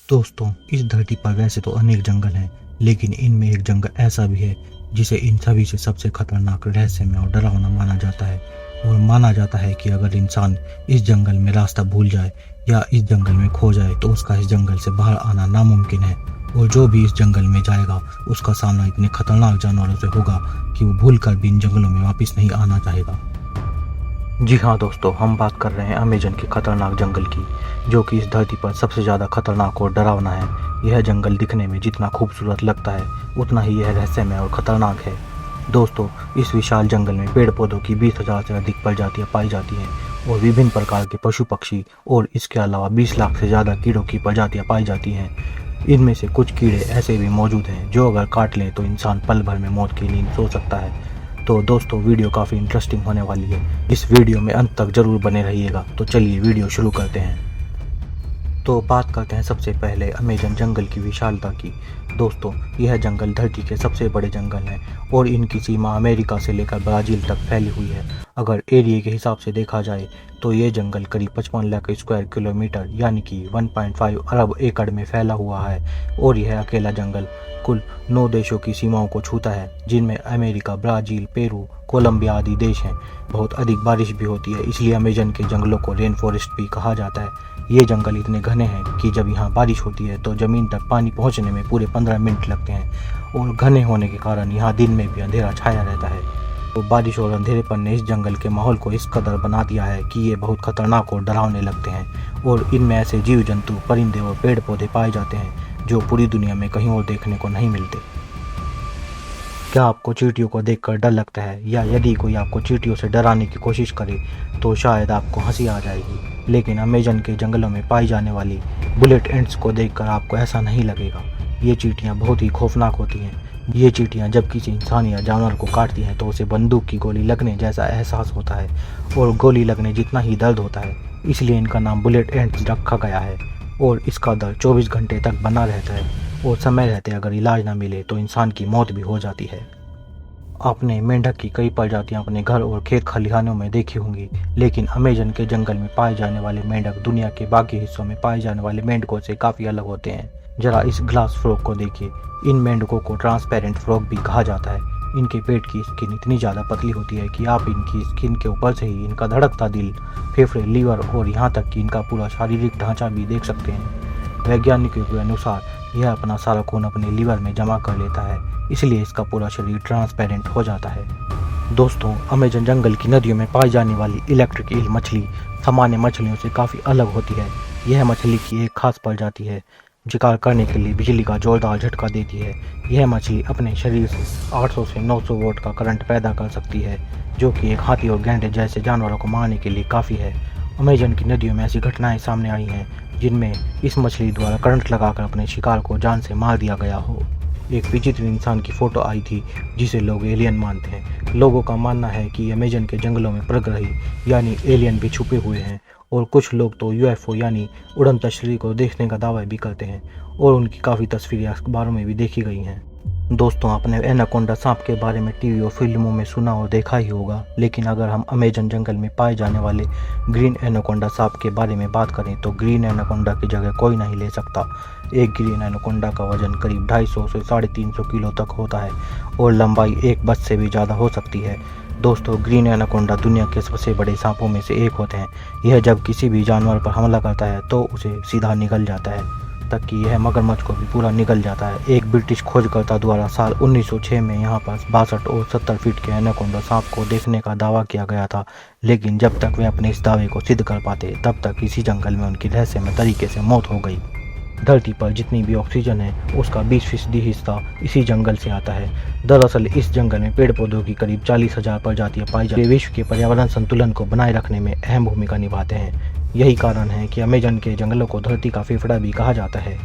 दोस्तों, इस धरती पर वैसे तो अनेक जंगल हैं, लेकिन इनमें एक जंगल ऐसा भी है जिसे इन सभी से सबसे खतरनाक, रहस्यमय और डरावना माना जाता है। और माना जाता है कि अगर इंसान इस जंगल में रास्ता भूल जाए या इस जंगल में खो जाए तो उसका इस जंगल से बाहर आना नामुमकिन है। और जो भी इस जंगल में जाएगा उसका सामना इतने खतरनाक जानवरों से होगा कि वो भूल कर भी इन जंगलों में वापस नहीं आना चाहेगा। जी हाँ दोस्तों, हम बात कर रहे हैं अमेजन के खतरनाक जंगल की, जो कि इस धरती पर सबसे ज़्यादा खतरनाक और डरावना है। यह जंगल दिखने में जितना खूबसूरत लगता है उतना ही यह रहस्यमय और ख़तरनाक है। दोस्तों, इस विशाल जंगल में पेड़ पौधों की 20,000 से अधिक प्रजातियाँ पाई जाती हैं और विभिन्न प्रकार के पशु पक्षी और इसके अलावा 20 लाख से ज़्यादा कीड़ों की प्रजातियाँ पाई जाती हैं। इनमें से कुछ कीड़े ऐसे भी मौजूद हैं जो अगर काट लें तो इंसान पल भर में मौत की नींद सो सकता है। तो दोस्तों, वीडियो काफ़ी इंटरेस्टिंग होने वाली है। इस वीडियो में अंत तक जरूर बने रहिएगा। तो चलिए वीडियो शुरू करते हैं। तो बात करते हैं सबसे पहले अमेजन जंगल की विशालता की। दोस्तों, यह जंगल धरती के सबसे बड़े जंगल हैं और इनकी सीमा अमेरिका से लेकर ब्राज़ील तक फैली हुई है। अगर एरिया के हिसाब से देखा जाए तो ये जंगल करीब 55 लाख स्क्वायर किलोमीटर यानी कि 1.5 अरब एकड़ में फैला हुआ है। और यह अकेला जंगल कुल 9 देशों की सीमाओं को छूता है, जिनमें अमेरिका, ब्राज़ील, पेरू, कोलंबिया आदि देश हैं। बहुत अधिक बारिश भी होती है, इसलिए अमेजन के जंगलों को रेन फॉरेस्ट भी कहा जाता है। ये जंगल इतने घने हैं कि जब यहाँ बारिश होती है तो ज़मीन तक पानी पहुँचने में पूरे 15 मिनट लगते हैं। और घने होने के कारण यहाँ दिन में भी अंधेरा छाया रहता है। तो बारिश और अंधेरेपन ने इस जंगल के माहौल को इस कदर बना दिया है कि ये बहुत खतरनाक और डरावने लगते हैं। और इनमें ऐसे जीव जंतु, परिंदे और पेड़ पौधे पाए जाते हैं जो पूरी दुनिया में कहीं और देखने को नहीं मिलते। क्या आपको चींटियों को देखकर डर लगता है, या यदि कोई आपको चींटियों से डराने की कोशिश करे तो शायद आपको हंसी आ जाएगी। लेकिन अमेजन के जंगलों में पाई जाने वाली बुलेट एंट्स को देखकर आपको ऐसा नहीं लगेगा। ये चींटियाँ बहुत ही खौफनाक होती हैं। ये चींटियाँ जब किसी इंसान या जानवर को काटती हैं तो उसे बंदूक की गोली लगने जैसा एहसास होता है, और गोली लगने जितना ही दर्द होता है। इसलिए इनका नाम बुलेट एंट्स रखा गया है। और इसका दर्द 24 घंटे तक बना रहता है और समय रहते अगर इलाज ना मिले तो इंसान की मौत भी हो जाती है। आपने मेंढक की कई प्रजातियां अपने घर और खेत खलिहानों में देखी होंगी, लेकिन अमेजन के जंगल में पाए जाने वाले मेंढक दुनिया के बाकी हिस्सों में पाए जाने वाले मेंढकों से काफ़ी अलग होते हैं। जरा इस ग्लास फ्रॉग को देखिए। इन मेंढकों को ट्रांसपेरेंट फ्रॉग भी कहा जाता है। इनके पेट की स्किन इतनी ज़्यादा पतली होती है कि आप इनकी स्किन के ऊपर से ही इनका धड़कता दिल, फेफड़े, लीवर और यहाँ तक कि इनका पूरा शारीरिक ढांचा भी देख सकते हैं। वैज्ञानिकों के अनुसार यह अपना सारा खून अपने लीवर में जमा कर लेता है, इसलिए इसका पूरा शरीर ट्रांसपेरेंट हो जाता है। दोस्तों, अमेजन जंगल की नदियों में पाई जाने वाली इलेक्ट्रिक ईल मछली सामान्य मछलियों से काफ़ी अलग होती है। यह मछली की एक खास प्रजाति है शिकार करने के लिए बिजली का जोरदार झटका देती है। यह मछली अपने शरीर से 800 से 900 वोल्ट का करंट पैदा कर सकती है, जो कि एक हाथी और गैंडे जैसे जानवरों को मारने के लिए काफ़ी है। अमेजन की नदियों में ऐसी घटनाएं सामने आई हैं जिनमें इस मछली द्वारा करंट लगाकर अपने शिकार को जान से मार दिया गया हो। एक विचित्र इंसान की फोटो आई थी जिसे लोग एलियन मानते हैं। लोगों का मानना है कि अमेजन के जंगलों में प्रग्रही यानी एलियन भी छुपे हुए हैं, और कुछ लोग तो यूएफओ यानी उड़नता शरीर को देखने का दावा भी करते हैं, और उनकी काफ़ी तस्वीरें अखबारों में भी देखी गई हैं। दोस्तों, आपने एनाकोंडा सांप के बारे में टीवी और फिल्मों में सुना और देखा ही होगा, लेकिन अगर हम अमेजन जंगल में पाए जाने वाले ग्रीन एनाकोंडा सांप के बारे में बात करें तो ग्रीन एनाकोंडा की जगह कोई नहीं ले सकता। एक ग्रीन एनाकोंडा का वजन करीब 250 से 350 किलो तक होता है और लंबाई एक बस से भी ज़्यादा हो सकती है। दोस्तों, ग्रीन एनाकोंडा दुनिया के सबसे बड़े सांपों में से एक होते हैं। यह जब किसी भी जानवर पर हमला करता है तो उसे सीधा निगल जाता है, तक कि यह मगरमच्छ को भी पूरा निगल जाता है। एक ब्रिटिश खोजकर्ता द्वारा साल 1906 में यहाँ पर 62 और 70 फीट के एनाकोंडा सांप को देखने का दावा किया गया था, लेकिन जब तक वे अपने इस दावे को सिद्ध कर पाते तब तक इसी जंगल में उनकी रहस्यमय तरीके से मौत हो गई। धरती पर जितनी भी ऑक्सीजन है उसका 20% हिस्सा इसी जंगल से आता है। दरअसल इस जंगल में पेड़ पौधों की करीब 40,000 प्रजातियां पाई जाती हैं, विश्व के पर्यावरण संतुलन को बनाए रखने में अहम भूमिका निभाते हैं। यही कारण है कि अमेजन के जंगलों को धरती का फेफड़ा भी कहा जाता है।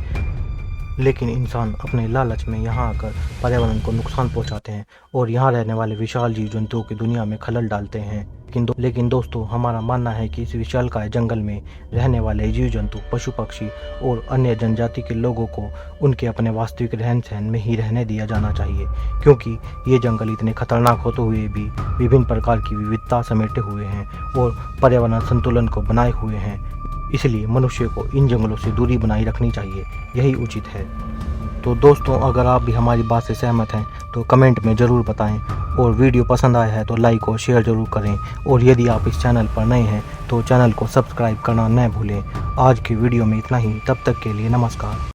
लेकिन इंसान अपने लालच में यहाँ आकर पर्यावरण को नुकसान पहुँचाते हैं और यहाँ रहने वाले विशाल जीव जंतुओं की दुनिया में खलल डालते हैं। लेकिन दोस्तों, हमारा मानना है कि इस विशालकाय जंगल में रहने वाले जीव जंतु, पशु पक्षी और अन्य जनजाति के लोगों को उनके अपने वास्तविक रहन सहन में ही रहने दिया जाना चाहिए, क्योंकि ये जंगल इतने खतरनाक होते हुए भी विभिन्न प्रकार की विविधता समेटे हुए हैं और पर्यावरण संतुलन को बनाए हुए हैं। इसलिए मनुष्य को इन जंगलों से दूरी बनाए रखनी चाहिए, यही उचित है। तो दोस्तों, अगर आप भी हमारी बात से सहमत हैं तो कमेंट में ज़रूर बताएं, और वीडियो पसंद आया है तो लाइक और शेयर ज़रूर करें, और यदि आप इस चैनल पर नए हैं तो चैनल को सब्सक्राइब करना न भूलें। आज की वीडियो में इतना ही, तब तक के लिए नमस्कार।